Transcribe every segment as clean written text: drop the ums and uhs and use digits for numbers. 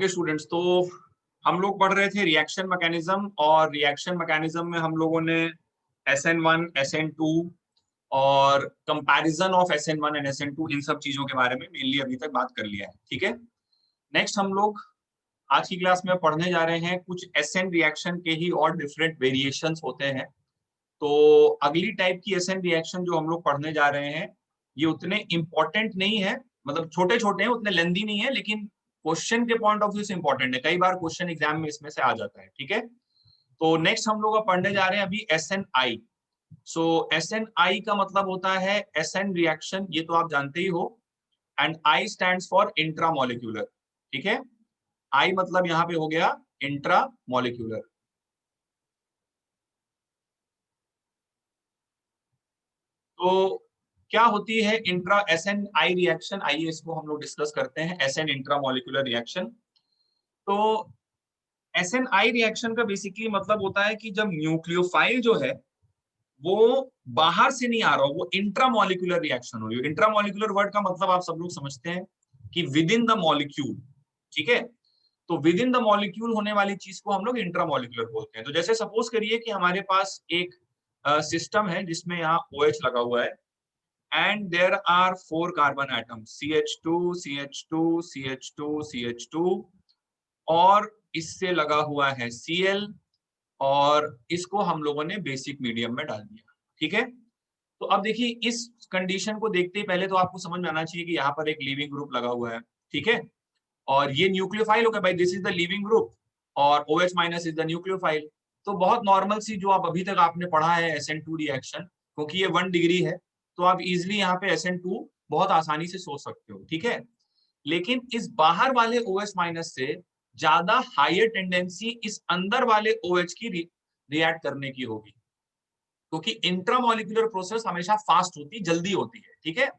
Okay students, तो हम लोग पढ़ रहे थे रिएक्शन मैकेनिज्म, और रिएक्शन मैकेनिज्म में हम लोगों ने SN1, SN2 और comparison of SN1 and SN2 इन सब चीजों के बारे में मेनली अभी तक बात कर लिया है। ठीक है, नेक्स्ट हम लोग आज की क्लास में पढ़ने जा रहे हैं कुछ SN रिएक्शन के ही और डिफरेंट वेरिएशंस होते हैं। तो अगली टाइप की SN रिएक्शन जो हम लोग पढ़ने जा रहे हैं ये उतने इंपॉर्टेंट नहीं है, मतलब छोटे छोटे हैं, उतने लेंदी नहीं है, लेकिन क्वेश्चन के पॉइंट ऑफ व्यू से इंपॉर्टेंट है। कई बार क्वेश्चन एग्जाम में इसमें से आ जाता है। ठीक है, तो नेक्स्ट हम लोग पढ़ने जा रहे हैं अभी SNI। सो SNI का मतलब होता है SN रिएक्शन, ये तो आप जानते ही हो, and I stands for intramolecular. ठीक है, I मतलब यहाँ पे हो गया इंट्रामोलिक्यूलर। तो क्या होती है इंट्रा SNI रिएक्शन, आइए इसको हम लोग डिस्कस करते हैं। SN intramolecular reaction. तो SNI रिएक्शन का बेसिकली मतलब होता है कि जब न्यूक्लियोफाइल जो है वो बाहर से नहीं आ रहा हो, वो इंट्रामोलिक्यूलर रिएक्शन हो रही है। इंट्रामोलिक्यूलर वर्ड का मतलब आप सब लोग समझते हैं कि विद इन द मॉलिक्यूल। ठीक है, तो विद इन द मॉलिक्यूल होने वाली चीज को हम लोग इंट्रामोलिक्यूलर बोलते हैं। तो जैसे सपोज करिए कि हमारे पास एक सिस्टम है जिसमें यहाँ OH लगा हुआ है, and there are 4 carbon atoms CH2 CH2 CH2 CH2, और इससे लगा हुआ है Cl, और इसको हम लोगों ने बेसिक मीडियम में डाल दिया। ठीक है, तो अब देखिए इस कंडीशन को देखते ही पहले तो आपको समझ में आना चाहिए कि यहाँ पर एक लीविंग ग्रुप लगा हुआ है। ठीक है, और ये न्यूक्लियोफाइल होगा भाई, this is the leaving group, और OH minus is the nucleophile. तो बहुत नॉर्मल सी जो आप अभी तक आपने पढ़ा है SN2 रिएक्शन, क्योंकि ये 1 डिग्री है तो आप इजिली यहाँ पे SN2 बहुत आसानी से सोच सकते हो। ठीक है, लेकिन इस बाहर वाले OH माइनस से ज्यादा हायर टेंडेंसी इस अंदर वाले OH की रिएक्ट करने की होगी, क्योंकि इंट्रामोलिक्यूलर प्रोसेस हमेशा फास्ट होती, जल्दी होती है। ठीक है,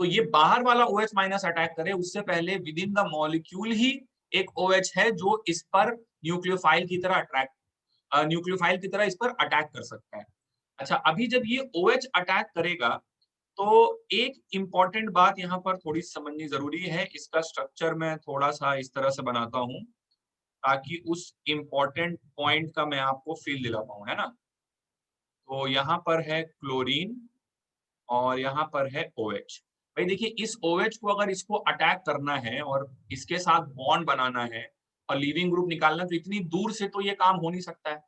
तो ये बाहर वाला OH माइनस अटैक करे उससे पहले विद इन द मॉलिक्यूल ही एक OH है जो इस पर न्यूक्लियोफाइल की तरह न्यूक्लियोफाइल की तरह इस पर अटैक कर सकता है। अच्छा, अभी जब ये OH अटैक करेगा तो एक इंपॉर्टेंट बात यहाँ पर थोड़ी समझनी जरूरी है। इसका स्ट्रक्चर मैं थोड़ा सा इस तरह से बनाता हूँ ताकि उस इंपॉर्टेंट पॉइंट का मैं आपको फील दिला पाऊँ, है ना। तो यहाँ पर है क्लोरीन और यहाँ पर है OH। भाई देखिए, इस OH को अगर इसको अटैक करना है और इसके साथ बॉन्ड बनाना है और लीविंग ग्रुप निकालना, तो इतनी दूर से तो ये काम हो नहीं सकता है।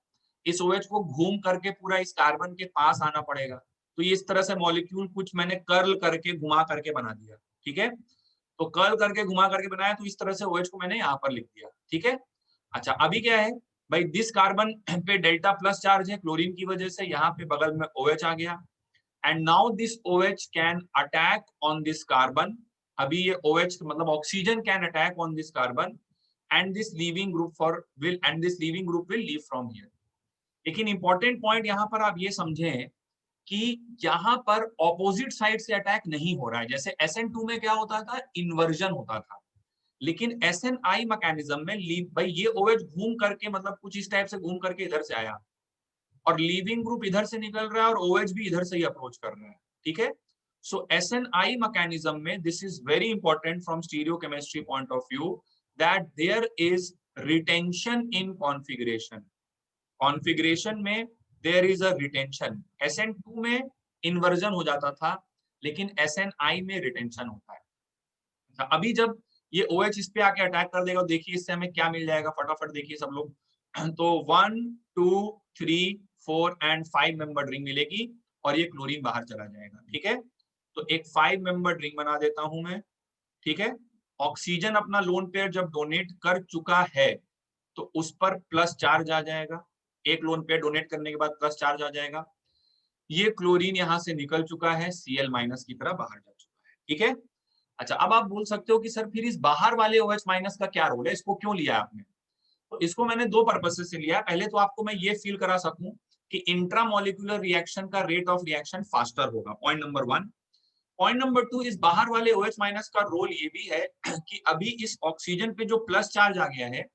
इस OH को घूम करके पूरा इस कार्बन के पास आना पड़ेगा। तो ये इस तरह से मॉलिक्यूल कुछ मैंने कर्ल करके घुमा करके बना दिया। ठीक है, तो कर्ल करके घुमा करके बनाया, तो इस तरह से OH को मैंने यहाँ पर लिख दिया। ठीक है, अच्छा अभी क्या है भाई, दिस कार्बन पे डेल्टा प्लस चार्ज है क्लोरीन की वजह से, यहाँ पे बगल में OH आ गया, and now this OH can attack on this carbon। अभी ये OH मतलब oxygen can attack on this carbon and this leaving group will leave from here। लेकिन इंपॉर्टेंट पॉइंट यहाँ पर आप ये समझें कि यहाँ पर ऑपोजिट साइड से अटैक नहीं हो रहा है। जैसे SN2 में क्या होता था, इन्वर्जन होता था, लेकिन SNI मैकेनिज्म में भाई ये OH घूम करके, मतलब कुछ इस टाइप से घूम करके इधर से आया, और लीविंग ग्रुप इधर से निकल रहा है और OH भी इधर से ही अप्रोच कर रहा है। ठीक है, सो SNI मैकेनिज्म में this is very important from stereochemistry point of view, that there is retention in configuration. Configuration में there is a retention. SN2 में इन्वर्जन हो जाता था, लेकिन SNI में रिटेंशन होता है। अभी जब ये OH इस पे आके अटैक कर देगा, देखिए इससे हमें क्या मिल जाएगा, फटाफट देखिए सब लोग। तो 1 2 3 4 एंड 5 मेंबर रिंग मिलेगी और ये क्लोरीन बाहर चला जाएगा। ठीक है, तो एक 5 मेंबर रिंग बना देता हूं मैं। ठीक है, ऑक्सीजन अपना लोन पेयर जब डोनेट कर चुका है तो उस पर प्लस चार्ज आ जाएगा। एक लोन पेयर डोनेट करने के बाद प्लस चार्ज आ जाएगा। ये क्लोरीन यहां से निकल चुका है, Cl माइनस की तरह बाहर जा चुका है। ठीक है, अच्छा अब आप बोल सकते हो कि सर फिर इस बाहर वाले OH माइनस का क्या रोल है, इसको क्यों लिया आपने। तो इसको मैंने 2 पर्पस से लिया। पहले तो आपको मैं ये फील करा सकूं कि इंट्रामोलिक्यूलर रिएक्शन का रेट ऑफ रिएक्शन फास्टर होगा, पॉइंट नंबर 1। पॉइंट नंबर 2, इस बाहर वाले OH माइनस का रोल ये भी है कि अभी इस ऑक्सीजन पे जो प्लस चार्ज आ गया है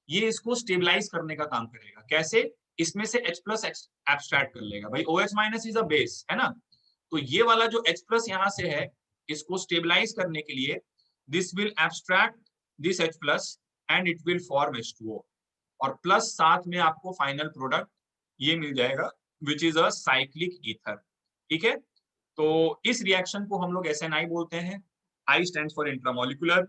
ये इसको स्टेबलाइज करने का काम करेगा। कैसे, इसमें से H प्लस एब्स्ट्रैक्ट कर लेगा। भाई OH minus is a base, है ना, तो ये वाला जो H प्लस यहाँ से है इसको स्टेबलाइज करने के लिए this will abstract this H plus and it will form H2O, और प्लस साथ में आपको फाइनल प्रोडक्ट ये मिल जाएगा which is a cyclic ether. ठीक है, तो इस रिएक्शन को हम लोग SNI बोलते हैं। I stands for intramolecular.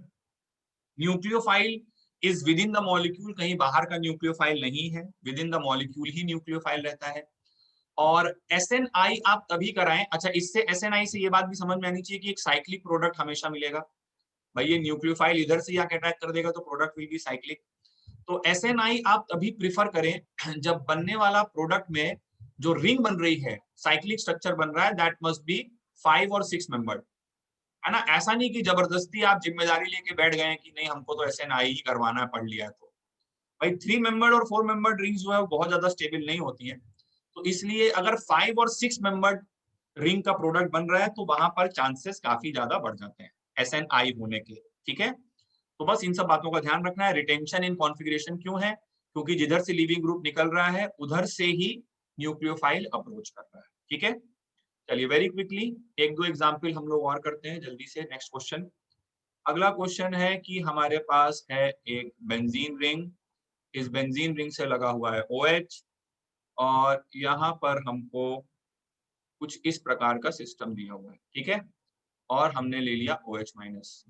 Nucleophile is with in the molecule, कहीं बाहर का न्यूक्लियोफाइल नहीं है, with in the molecule he nucleophile रहता है। और SNI आप तभी कराएं, अच्छा इससे SNI से ये बात भी समझ में आनी चाहिए कि एक साइक्लिक प्रोडक्ट हमेशा मिलेगा। भाई ये न्यूक्लियोफाइल इधर से आके अटैक कर देगा तो प्रोडक्ट विल बी साइक्लिक। तो SNI आप तभी प्रिफर करें जब बनने वाला प्रोडक्ट में जो रिंग बन रही है, साइक्लिक स्ट्रक्चर बन रहा है, दैट मस्ट बी 5 और 6 मेंबर्ड, है ना। ऐसा नहीं कि जबरदस्ती आप जिम्मेदारी लेके बैठ गए कि नहीं हमको तो SNI ही करवाना है, पढ़ लिया है। तो भाई 3 मेंबर्ड और 4 मेंबर्ड रिंग्स जो है वो बहुत ज्यादा स्टेबल नहीं होती है, तो इसलिए अगर 5 और 6 मेंबर्ड रिंग का प्रोडक्ट बन रहा है तो वहां पर चांसेस काफी ज्यादा बढ़ जाते हैं SNI होने के। ठीक है, तो बस इन सब बातों का ध्यान रखना है। रिटेंशन इन कॉन्फ़िगरेशन क्यों है, क्योंकि जिधर से लीविंग ग्रुप निकल रहा है उधर से ही न्यूक्लियोफाइल अप्रोच कर रहा है। ठीक है, चलिए वेरी क्विकली एक दो एग्जांपल हम लोग और करते हैं जल्दी से। नेक्स्ट क्वेश्चन, अगला क्वेश्चन है कि हमारे पास है एक बेंजीन रिंग, इस बेंजीन रिंग से लगा हुआ है OH, और यहाँ पर हमको कुछ इस प्रकार का सिस्टम दिया हुआ है। ठीक है, और हमने ले लिया OH माइनस।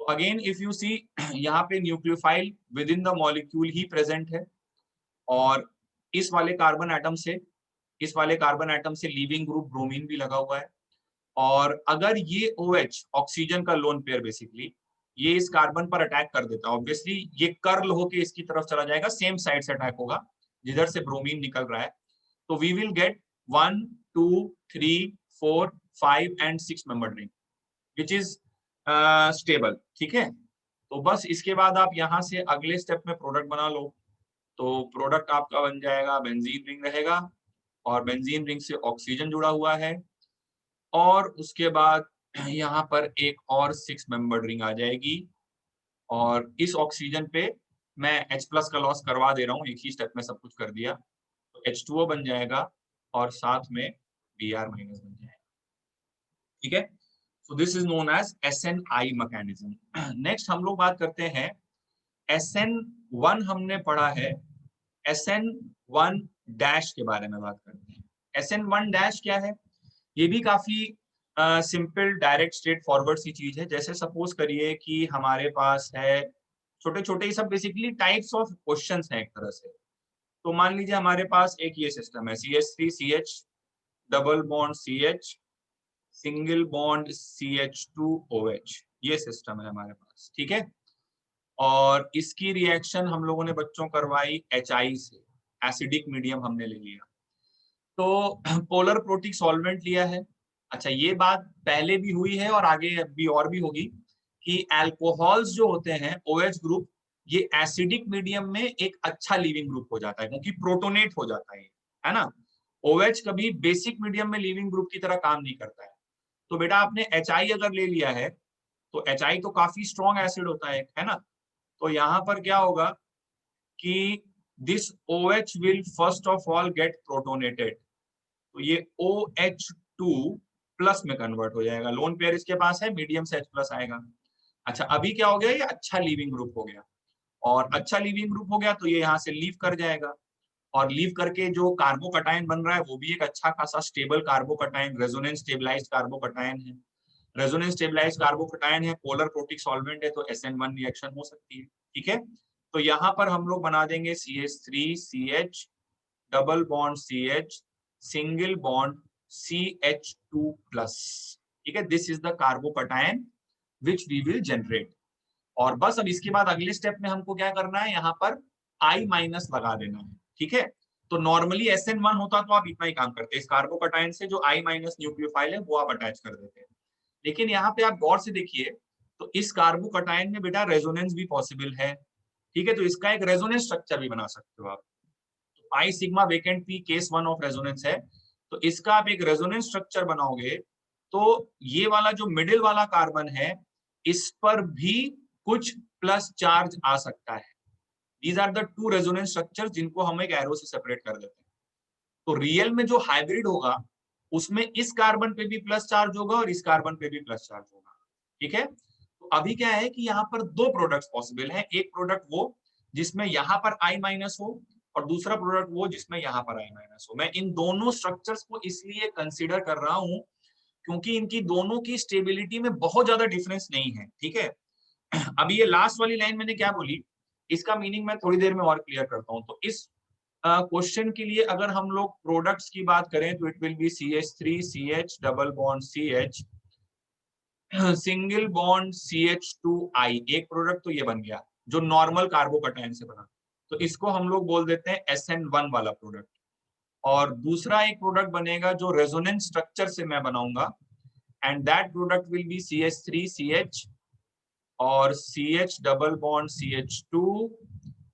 तो अगेन इफ यू सी यहाँ पे nucleophile with in the molecule he present है, और इस वाले कार्बन एटम से, इस वाले कार्बन एटम से लीविंग ग्रुप ब्रोमीन भी लगा हुआ है। और अगर ये OH ऑक्सीजन का लोन पेयर बेसिकली ये इस कार्बन पर अटैक कर देता है, ऑब्वियसली ये कर्ल होके इसकी तरफ चला जाएगा, सेम साइड से अटैक होगा जिधर से ब्रोमीन निकल रहा है, तो we will get 1 2 3 4 5 and 6 member ring which is stable. ठीक है, तो बस इसके बाद आप यहाँ से अगले स्टेप में प्रोडक्ट बना लो। तो प्रोडक्ट आपका बन जाएगा बेंजीन रिंग रहेगा, और बेंजीन रिंग से ऑक्सीजन जुड़ा हुआ है, और उसके बाद यहाँ पर एक और 6 मेंबर्ड रिंग आ जाएगी, और इस ऑक्सीजन पे मैं H प्लस का लॉस करवा दे रहा हूँ, एक ही स्टेप में सब कुछ कर दिया, तो H2O बन जाएगा और साथ में Br माइनस बन जाएगा। ठीक है, so this is known as SNI mechanism. Next हम लोग बात करते हैं SN1, हमने पढ़ा है SN1 डैश के बारे में बात करते हैं। SN1 डैश क्या है, ये भी काफी सिंपल डायरेक्ट स्ट्रेट फॉरवर्ड सी चीज है। जैसे सपोज करिए कि हमारे पास है छोटे छोटे, सब बेसिकली टाइप्स ऑफ क्वेश्चंस हैं एक तरह से। तो मान लीजिए हमारे पास एक ये सिस्टम है CH3CH double bond CH single bond CH2OH, ये सिस्टम है हमारे पास। ठीक है, और इसकी रिएक्शन हम लोगों ने बच्चों करवाई HI से, एसिडिक मीडियम हमने ले लिया, तो पोलर प्रोटिक सॉल्वेंट लिया है। अच्छा ये बात पहले भी हुई है और आगे भी और भी होगी कि अल्कोहल्स जो होते हैं OH ग्रुप, ये एसिडिक मीडियम में एक अच्छा लिविंग ग्रुप हो जाता है क्योंकि प्रोटोनेट हो जाता है ना। OH कभी बेसिक मीडियम में लिविंग ग्रुप की तरह काम नहीं करता है। तो बेटा आपने HI अगर ले लिया है तो HI तो काफी स्ट्रॉन्ग एसिड होता है ना। तो यहाँ पर क्या होगा कि this OH will first of all get protonated, तो ये OH2 प्लस में कन्वर्ट हो जाएगा, लोन पेयर इसके पास है, मीडियम से H प्लस आएगा। अच्छा अभी क्या हो गया, ये अच्छा लीविंग ग्रुप हो गया, और अच्छा लीविंग ग्रुप हो गया तो ये यहाँ से लीव कर जाएगा, और लीव करके जो कार्बोकटायन बन रहा है वो भी एक अच्छा खासा stable carbocation, resonance stabilized carbocation है। रेजोनेंस स्टेबलाइज्ड कार्बोकटायन है, पोलर प्रोटिक सॉल्वेंट है, तो SN1 रिएक्शन हो सकती है। ठीक है, तो यहाँ पर हम लोग बना देंगे CH3CH double bond CH single bond CH2 plus. ठीक है, this is the carbocation which we will generate. और बस अब इसके बाद अगले स्टेप में हमको क्या करना है, यहाँ पर I माइनस लगा देना है। ठीक है, तो नॉर्मली SN1 होता तो आप इतना ही काम करते, इस कार्बोकटायन से जो I माइनस न्यूक्लियोफाइल है वो आप अटैच कर देते हैं। लेकिन यहाँ पे आप गौर से देखिए तो इस कार्बोकटायन में बेटा रेजोनेंस भी पॉसिबल है। ठीक है, तो इसका एक रेजोनेंस स्ट्रक्चर भी बना सकते हो आप। I sigma vacant P case 1 of resonance है, तो इसका आप एक रेजोनेंस स्ट्रक्चर बनाओगे तो ये वाला जो मिडिल वाला कार्बन है इस पर भी कुछ प्लस चार्ज आ सकता है। These are the two resonance structure जिनको हम एक एरो से सेपरेट कर देते हैं। तो रियल में जो हाइब्रिड होगा उसमें इस कार्बन पे भी प्लस चार्ज होगा और इस कार्बन पे भी प्लस चार्ज होगा। ठीक है, तो अभी क्या है कि यहाँ पर दो प्रोडक्ट्स पॉसिबल हैं, एक प्रोडक्ट वो जिसमें यहाँ पर I माइनस हो और दूसरा प्रोडक्ट वो जिसमें यहाँ पर I माइनस हो। मैं इन दोनों स्ट्रक्चर्स को इसलिए कंसीडर कर रहा हूँ क्योंकि इनकी दोनों की स्टेबिलिटी में बहुत ज्यादा डिफरेंस नहीं है, ठीक है। अभी ये लास्ट वाली लाइन मैंने क्या बोली, इसका मीनिंग मैं थोड़ी देर में और क्लियर करता हूँ। तो इस क्वेश्चन के लिए अगर हम लोग प्रोडक्ट्स की बात करें तो it will be CH3 CH double bond CH single bond CH2I, एक प्रोडक्ट तो ये बन गया जो नॉर्मल कार्बोकैटायन से बना, तो इसको हम लोग बोल देते हैं SN1 वाला प्रोडक्ट। और दूसरा एक प्रोडक्ट बनेगा जो रेजोनेंस स्ट्रक्चर से मैं बनाऊंगा, and that product will be CH3 CH और CH डबल बॉन्ड CH2,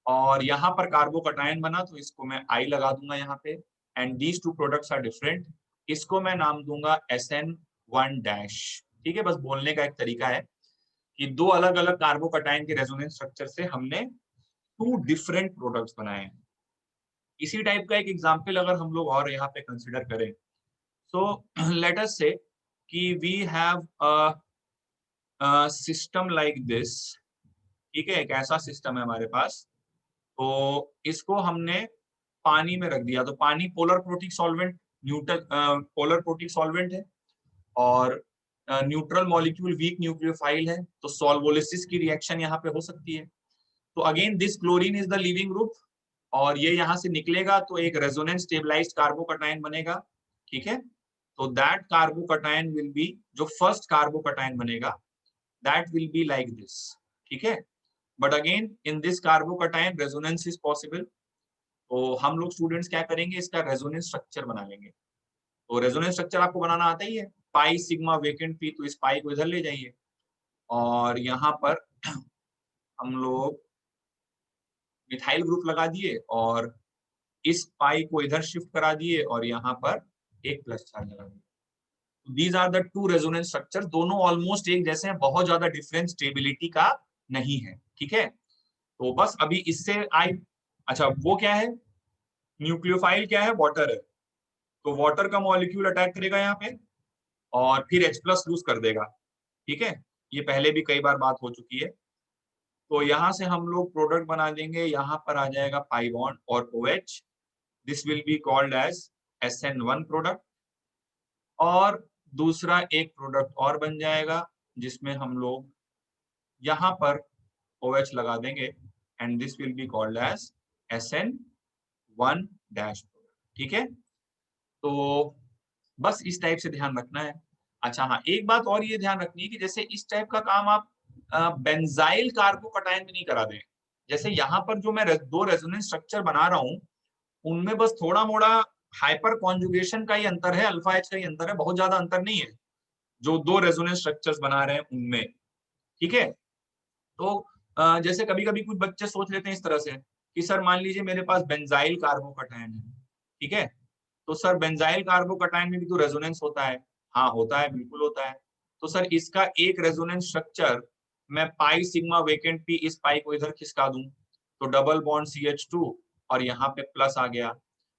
और यहाँ पर कार्बोकैटायन बना तो इसको मैं I लगा दूंगा यहाँ पे, and these two products are different, इसको मैं नाम दूंगा SN1 डैश। ठीक है, बस बोलने का एक तरीका है कि दो अलग अलग कार्बोकैटायन के रेजोनेंस स्ट्रक्चर से हमने टू डिफरेंट प्रोडक्ट्स बनाए हैं। इसी टाइप का एक एग्जांपल अगर हम लोग और यहाँ पे कंसिडर करें, सो लेट अस से कि we have a system like this, ठीक है, एक ऐसा सिस्टम है हमारे पास, तो इसको हमने पानी में रख दिया, तो पानी polar protic solvent, neutral polar protic solvent है, और न्यूट्रल मॉलिक्यूल वीक न्यूक्लियोफाइल है, तो सॉल्वोलिसिस की रिएक्शन यहाँ पे हो सकती है। तो again this chlorine is the leaving group, और ये यहाँ से निकलेगा तो एक रेजोनेंस स्टेबलाइज्ड कार्बोकैटायन बनेगा, ठीक है। तो दैट कार्बोकैटायन विल बी, जो फर्स्ट कार्बोकैटायन बनेगा that will be like this, ठीक है। But again in this carbocation resonance is possible, तो हम लोग स्टूडेंट्स क्या करेंगे, इसका रेजोनेंस स्ट्रक्चर बना लेंगे। तो रेजोनेंस स्ट्रक्चर आपको बनाना आता ही है, पाई सिग्मा वेकेंट पी, तो इस पाई को इधर ले जाइए और यहाँ पर हम लोग मिथाइल ग्रुप लगा दिए और इस पाई को इधर शिफ्ट करा दिए और यहाँ पर एक प्लस चार्ज लगा दिया। These are the two resonance structure, दोनों ऑलमोस्ट एक जैसे हैं, बहुत ज्यादा डिफरेंस स्टेबिलिटी का नहीं है, ठीक है। तो बस अभी इससे आई, अच्छा वो क्या है, न्यूक्लियोफाइल क्या है, वाटर है, तो वाटर का मॉलिक्यूल अटैक करेगा यहाँ पे और फिर H प्लस लूज कर देगा, ठीक है। ये पहले भी कई बार बात हो चुकी है। तो यहाँ से हम लोग प्रोडक्ट बना देंगे, यहाँ पर आ जाएगा पाई बॉन्ड और OH, this will be called as SN1 product, और दूसरा एक प्रोडक्ट और बन जाएगा जिसमें हम लोग यहाँ पर OH लगा देंगे, and this will be called as SN1 dash, ठीक है। तो बस इस टाइप से ध्यान रखना है। अच्छा हाँ, एक बात और ये ध्यान रखनी है कि जैसे इस टाइप का काम आप बेंजाइल कार्बोकैटायन में नहीं करा दें। जैसे यहाँ पर जो मैं दो रेजोनेंस स्ट्रक्चर बना रहा हूँ उनमें बस थोड़ा मोड़ा हाइपर कॉन्जुगेशन का ही अंतर है, अल्फा H का ही अंतर है, बहुत ज्यादा अंतर नहीं है जो दो रेजोनेंस स्ट्रक्चर्स बना रहे हैं उनमें, ठीक है। तो जैसे कभी कभी कुछ बच्चे सोच लेते हैं इस तरह से कि सर मान लीजिए मेरे पास बेंजाइल कार्बोकैटायन है, ठीक है, तो सर बेंजाइल कार्बोकैटायन में भी तो रेजोनेंस होता है। हाँ होता है, बिल्कुल होता है। तो सर इसका एक रेजोनेंस स्ट्रक्चर मैं पाई सिग्मा वेकेंट पी, इस पाई को इधर खिसका दूं तो डबल बॉन्ड CH2 और यहाँ पे प्लस आ गया।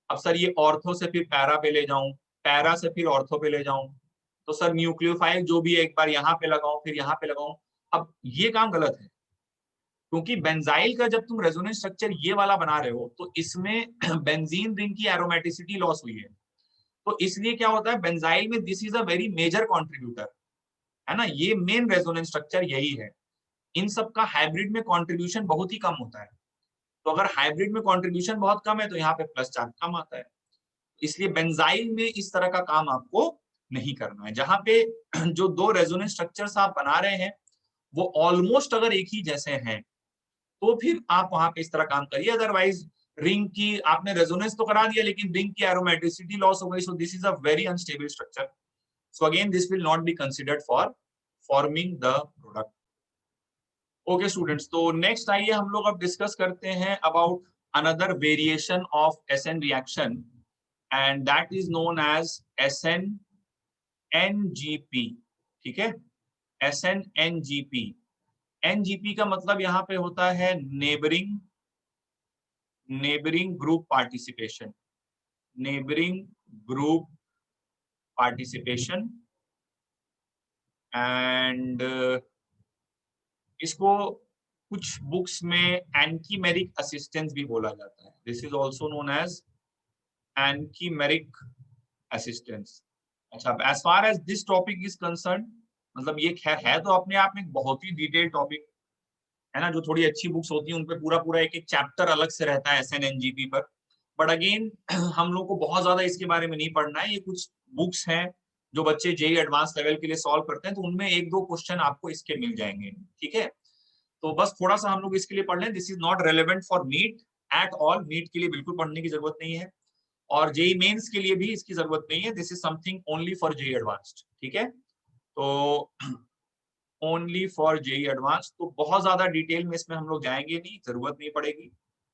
अब सर ये ऑर्थो से फिर पैरा पे ले जाऊं, पैरा से फिर ऑर्थो पे ले जाऊं, तो सर न्यूक्लियोफाइल जो भी एक बार यहाँ पे लगाऊं फिर यहाँ पे लगाऊं, अब ये काम गलत है। क्योंकि बेंजाइल का जब तुम रेजोनेंस स्ट्रक्चर ये वाला बना रहे हो तो इसमें बेंजीन रिंग की एरोमेटिसिटी लॉस हुई है, तो इसलिए क्या होता है बेंजाइल में this is a very major contributor, है ना, ये मेन रेजोनेंस स्ट्रक्चर यही है। इन सब का हाइब्रिड में कंट्रीब्यूशन बहुत ही कम होता है, तो अगर हाइब्रिड में कंट्रीब्यूशन बहुत कम है तो यहाँ पे प्लस चार्ज कम आता है, इसलिए बेंजाइल में इस तरह का काम आपको नहीं करना है। जहां पे जो दो रेजोनेंस स्ट्रक्चर्स आप बना रहे हैं वो ऑलमोस्ट अगर एक ही जैसे हैं तो फिर आप वहां पे इस तरह काम करिए, अदरवाइज रिंग की आपने रेजोनेंस तो करा दिया लेकिन रिंग की एरोमेटिसिटी लॉस हो गई, so this is a very unstable structure, so again this will not be considered for forming the product. Okay students, तो नेक्स्ट आइए हम लोग अब डिस्कस करते हैं about another variation of SN reaction, and that is known as SN-NGP, ठीक है, SN-NGP। NGP का मतलब यहाँ पे होता है neighbouring group participation, neighbouring group participation, and इसको कुछ बुक्स में एंकीमेरिक असिस्टेंस भी बोला जाता है। This is also known as anchimeric assistance. अच्छा, as far as this topic is concern, मतलब ये खैर है तो अपने आप में एक बहुत ही डिटेल टॉपिक है ना। जो थोड़ी अच्छी बुक्स होती हैं उन पे पूरा पूरा एक एक चैप्टर अलग से रहता है एसएनएनजीपी पर। बट अगेन हम लोग को बहुत ज्यादा इसके बारे में नहीं पढ़ना है। ये कुछ बुक्स हैं जो बच्चे जेई एडवांस लेवल के लिए सॉल्व करते हैं, तो उनमें एक दो क्वेश्चन आपको इसके मिल जाएंगे, ठीक है। तो बस थोड़ा सा हम लोग इसके लिए पढ़ लें। This is not relevant for NEET at all, NEET के लिए बिल्कुल पढ़ने की जरूरत नहीं है, और जेई मेंस के लिए भी इसकी जरूरत नहीं है। This is something only for JEE advanced, ठीक है। तो ओनली फॉर जेई एडवांस, तो बहुत ज्यादा डिटेल में इसमें हम लोग जाएंगे नहीं, जरूरत नहीं पड़ेगी।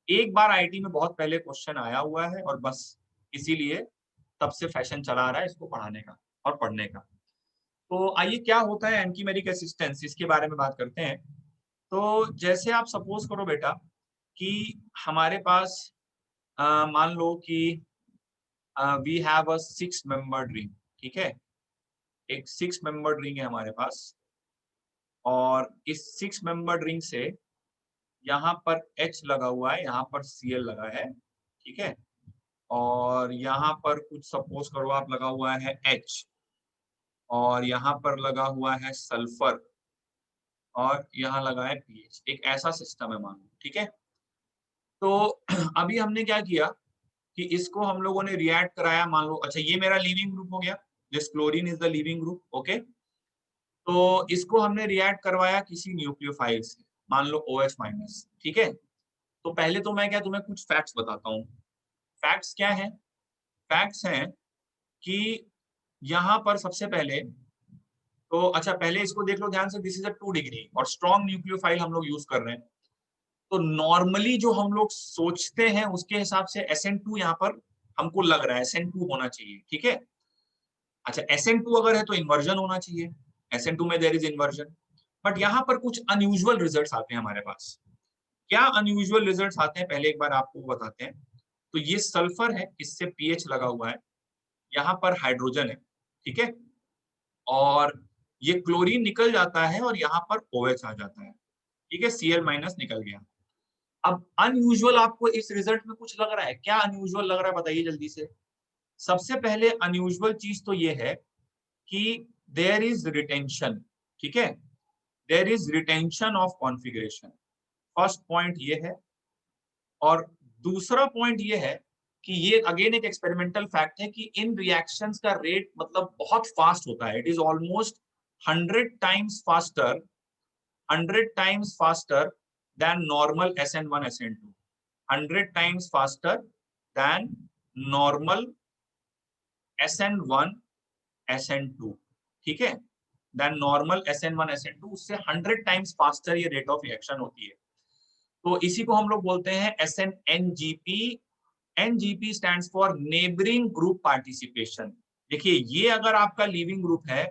एक बार आईटी में बहुत पहले क्वेश्चन आया हुआ है और बस इसीलिए तब से फैशन चला आ रहा है इसको पढ़ाने का और पढ़ने का। तो आइए, क्या होता है एंकीमेरिक असिस्टेंस, इसके बारे में बात करते हैं। तो जैसे आप सपोज करो बेटा कि हमारे पास मान लो कि we have a 6 membered ring, ठीक है। एक 6 मेंबर्ड रिंग है हमारे पास, और इस 6 मेंबर्ड रिंग से यहाँ पर H लगा हुआ है, यहाँ पर Cl लगा है, ठीक है। और यहाँ पर कुछ सपोज करो आप लगा हुआ है H, और यहाँ पर लगा हुआ है सल्फर, और यहाँ लगा है पीएच। एक ऐसा सिस्टम है मान लो, ठीक है। तो अभी हमने क्या किया कि इसको हम लोगों ने रिएक्ट कराया, मान लो अच्छा ये मेरा लीविंग ग्रुप हो गया, this chlorine is the leaving group, okay. तो इसको हमने रिएक्ट करवाया किसी न्यूक्लियोफाइल से, मान लो OH माइनस, ठीक है। तो पहले तो मैं क्या तुम्हें कुछ फैक्ट्स बताता हूँ। फैक्ट्स क्या है? फैक्ट्स हैं कि यहाँ पर सबसे पहले तो अच्छा पहले इसको देख लो ध्यान से, दिस इज अ 2 डिग्री और स्ट्रॉन्ग न्यूक्लियोफाइल हम लोग यूज कर रहे हैं। तो नॉर्मली जो हम लोग सोचते हैं उसके हिसाब से SN2 यहाँ पर हमको लग रहा है SN2 होना चाहिए, ठीक है। अच्छा SN2 अगर है तो इन्वर्जन होना चाहिए, SN2 में देयर इज इन्वर्जन। बट यहाँ पर कुछ अनयूजुअल रिजल्ट्स आते हैं हमारे पास। क्या अनयूजुअल रिजल्ट्स आते हैं पहले एक बार आपको बताते हैं। तो ये सल्फर है, इससे पीएच लगा हुआ है, यहाँ पर हाइड्रोजन है, ठीक है। और ये क्लोरीन निकल जाता है और यहाँ पर OH आ जाता है, ठीक है। Cl माइनस निकल गया। अब अनयूजुअल आपको इस रिजल्ट में कुछ लग रहा है, क्या अनयूजुअल लग रहा है बताइए जल्दी से। सबसे पहले अनयूजुअल चीज तो ये है कि देयर इज रिटेंशन, ठीक है। There is retention of configuration, first point ये है। और दूसरा पॉइंट ये है कि ये अगेन एक एक्सपेरिमेंटल फैक्ट है कि इन रिएक्शंस का रेट मतलब बहुत फास्ट होता है। It is almost 100 times faster, 100 times faster than normal SN1 SN2, 100 times faster than normal SN1 SN2, ठीक है। देन नॉर्मल SN1 SN2, उससे 100 टाइम्स फास्टर ये रेट ऑफ रिएक्शन होती है। तो इसी को हम लोग बोलते हैं SNNGP। NGP stands for neighbouring group participation. देखिए ये अगर आपका लिविंग ग्रुप है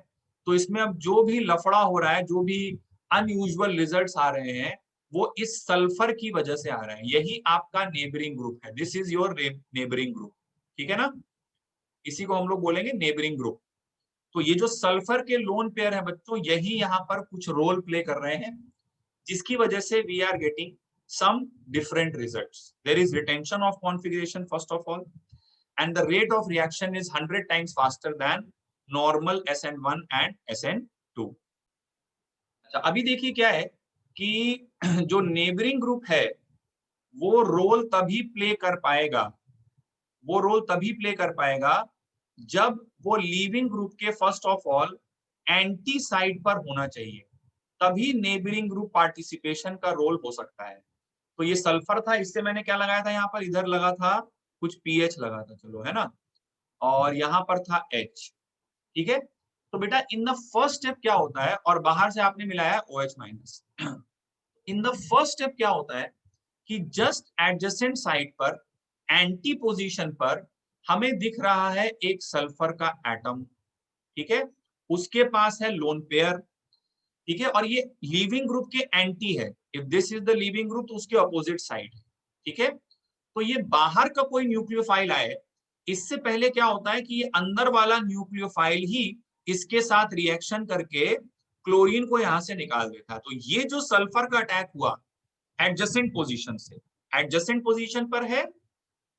तो इसमें अब जो भी लफड़ा हो रहा है, जो भी अनयूजुअल रिजल्ट्स आ रहे हैं, वो इस सल्फर की वजह से आ रहे हैं। यही आपका नेबरिंग ग्रुप है, this is your neighbouring group, ठीक है ना। इसी को हम लोग बोलेंगे नेबरिंग ग्रुप। तो ये जो सल्फर के लोन पेयर है बच्चों, यही यहाँ पर कुछ रोल प्ले कर रहे हैं, जिसकी वजह से we are getting some different results. There is retention of configuration first of all, and the rate of reaction is 100 times faster than normal SN1 and SN2. अच्छा अभी देखिए क्या है कि जो नेबरिंग ग्रुप है वो रोल तभी प्ले कर पाएगा, वो रोल तभी प्ले कर पाएगा जब वो लीविंग ग्रुप के first of all anti side पर होना चाहिए, तभी नेबरिंग ग्रुप पार्टिसिपेशन का रोल हो सकता है। तो ये सल्फर था, इससे मैंने क्या लगाया था, यहाँ पर इधर लगा था कुछ पीएच लगा था, चलो है ना। और यहाँ पर था H, ठीक है। तो बेटा इन द फर्स्ट स्टेप क्या होता है, और बाहर से आपने मिलाया OH minus. In the first step क्या होता है कि जस्ट एडजेसेंट साइड पर एंटी पोजीशन पर हमें दिख रहा है एक सल्फर का एटम, ठीक है। उसके पास है लोन पेयर, ठीक है। और ये लीविंग ग्रुप के एंटी है, if this is the leaving group तो उसके अपोजिट साइड, ठीक है। तो ये बाहर का कोई न्यूक्लियोफाइल आए, इससे पहले क्या होता है कि ये अंदर वाला न्यूक्लियोफाइल ही इसके साथ रिएक्शन करके क्लोरीन को यहां से निकाल देता है। तो ये जो सल्फर का अटैक हुआ एडजेसेंट पोजीशन से, एडजेसेंट पोजीशन पर है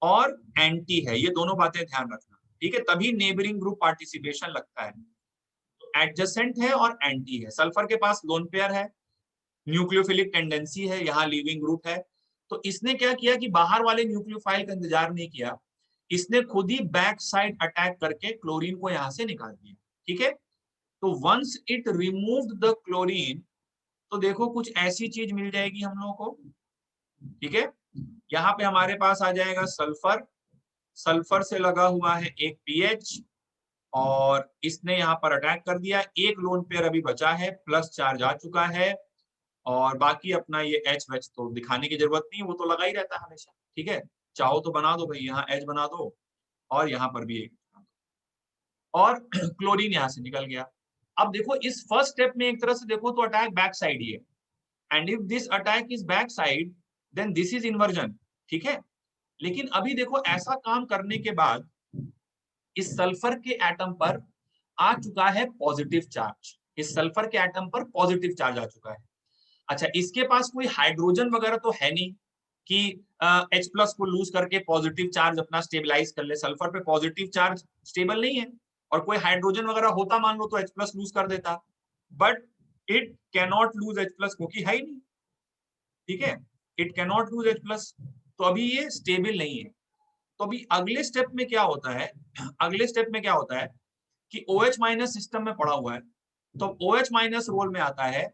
और एंटी है, ये दोनों बातें ध्यान रखना, ठीक है, तभी नेबरिंग ग्रुप पार्टिसिपेशन लगता है। तो एडजेसेंट है और एंटी है, सल्फर के पास लोन पेयर है, न्यूक्लियोफिलिक टेंडेंसी है, यहाँ लीविंग ग्रुप है। तो इसने क्या किया कि बाहर वाले न्यूक्लियोफाइल का इंतजार नहीं किया, इसने खुद ही बैक साइड अटैक करके क्लोरीन को यहां से निकाल दिया, ठीक है। तो once it removed the chlorine, तो देखो कुछ ऐसी चीज मिल जाएगी हम लोगों को, ठीक है। यहाँ पे हमारे पास आ जाएगा सल्फर, सल्फर से लगा हुआ है एक पीएच, और इसने यहाँ पर अटैक कर दिया, एक लोन पेयर अभी बचा है, प्लस चार्ज आ चुका है, और बाकी अपना ये एच वेच तो दिखाने की जरूरत नहीं, वो तो लगा ही रहता है हमेशा, ठीक है। चाहो तो बना दो भाई, यहाँ एच बना दो और यहाँ पर भी एक, और क्लोरीन यहाँ से निकल गया। अब देखो इस फर्स्ट स्टेप में एक तरह से देखो तो अटैक बैक साइड ही है, and if this attack is back side then this is inversion, ठीक है। लेकिन अभी देखो ऐसा काम करने के बाद इस सल्फर के एटम पर आ चुका है पॉजिटिव चार्ज, इस सल्फर के एटम पर पॉजिटिव चार्ज आ चुका है। अच्छा, इसके पास कोई हाइड्रोजन वगैरह तो है नहीं कि H प्लस को लूज करके पॉजिटिव चार्ज अपना स्टेबलाइज कर ले, सल्फर पे पॉजिटिव चार्ज स्टेबल नहीं है, और कोई हाइड्रोजन वगैरह होता मान लो तो H प्लस लूज कर देता, but it cannot lose H plus क्योंकि है ही नहीं, ठीक है, it cannot lose H plus, तो अभी ये स्टेबल नहीं है। तो अभी अगले स्टेप में क्या होता है, अगले स्टेप में क्या होता है कि OH माइनस सिस्टम में पड़ा हुआ है, तो OH माइनस रोल में आता है,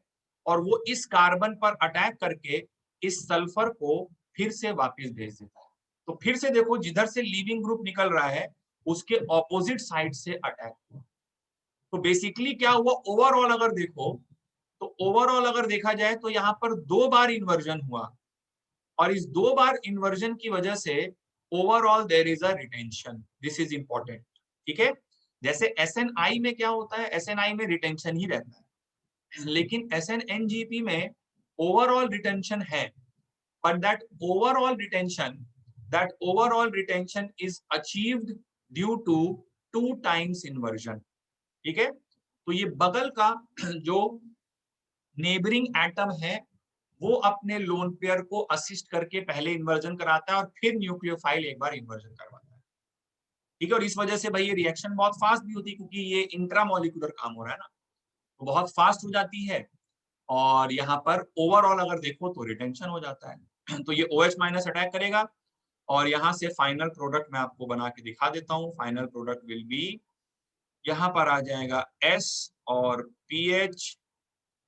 और वो इस कार्बन पर अटैक करके इस सल्फर को फिर से वापस भेज देता है। तो फिर से देखो जिधर से लीविंग ग्रुप निकल रहा है उसके ऑपोजिट साइड से अटैक हुआ। तो बेसिकली क्या हुआ, ओवरऑल अगर देखो तो ओवरऑल अगर देखा जाए तो यहाँ पर 2 बार इन्वर्जन हुआ, और इस 2 बार इन्वर्जन की वजह से overall there is a retention, this is important, ठीक है। जैसे SNI में क्या होता है, SNI में रिटेंशन ही रहता है, लेकिन SNNGP में ओवरऑल रिटेंशन है, but that overall retention is achieved due to 2 times inversion, ठीक है। तो ये बगल का जो नेबरिंग एटम है वो अपने लोन पेयर को असिस्ट करके पहले इन्वर्जन कराता है और फिर न्यूक्लियोफाइल एक बार इन्वर्जन करवाता है, ठीक है। और इस वजह से भाई ये रिएक्शन बहुत फास्ट भी होती है क्योंकि ये इंट्रामोलिकुलर काम हो रहा है ना, तो बहुत फास्ट हो जाती है, और यहाँ पर ओवरऑल अगर देखो तो रिटेंशन हो जाता है। तो ये OH माइनस अटैक करेगा, और यहाँ से फाइनल प्रोडक्ट मैं आपको बना के दिखा देता हूँ। फाइनल प्रोडक्ट विल बी, यहाँ पर आ जाएगा S और PH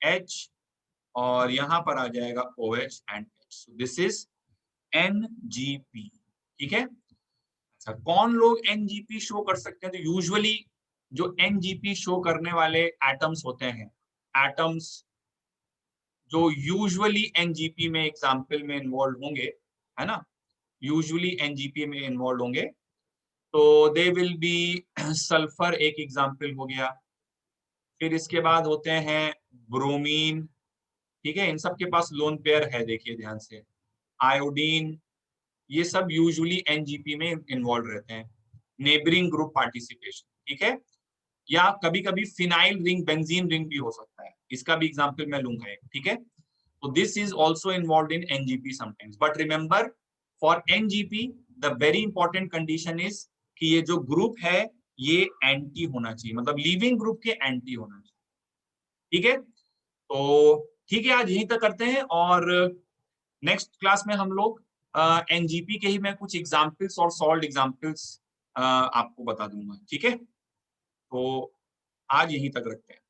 H, और यहाँ पर आ जाएगा OH and H, this is NGP, ठीक है। अच्छा, कौन लोग NGP शो कर सकते हैं, तो यूजुअली जो NGP शो करने वाले एटम्स होते हैं, एटम्स जो यूजुअली एनजीपी में एग्जाम्पल में इन्वॉल्व होंगे, है ना, यूजुअली एनजीपी में इन्वॉल्व होंगे, तो दे विल बी सल्फर एक एग्जाम्पल हो गया, फिर इसके बाद होते हैं ब्रोमीन, ठीक है, इन सब के पास लोन पेयर है, देखिए ध्यान से, आयोडीन, ये सब यूजुअली एनजीपी में इन्वॉल्व रहते हैं, नेबरिंग ग्रुप पार्टिसिपेशन, ठीक है। या कभी कभी फिनाइल रिंग, बेंजीन रिंग भी हो सकता है, इसका भी एग्जाम्पल मैं लूंगा एक, ठीक है। So this is also involved in NGP sometimes. But remember, for NGP, the very important condition is कि ये जो ग्रुप है ये एंटी होना चाहिए, मतलब लीविंग ग्रुप के एंटी होना चाहिए, ठीक है। तो ठीक है, आज यहीं तक करते हैं, और नेक्स्ट क्लास में हम लोग एनजीपी के ही मैं कुछ एग्जाम्पल्स और सॉल्व एग्जाम्पल्स आपको बता दूंगा, ठीक है। तो आज यहीं तक रखते हैं।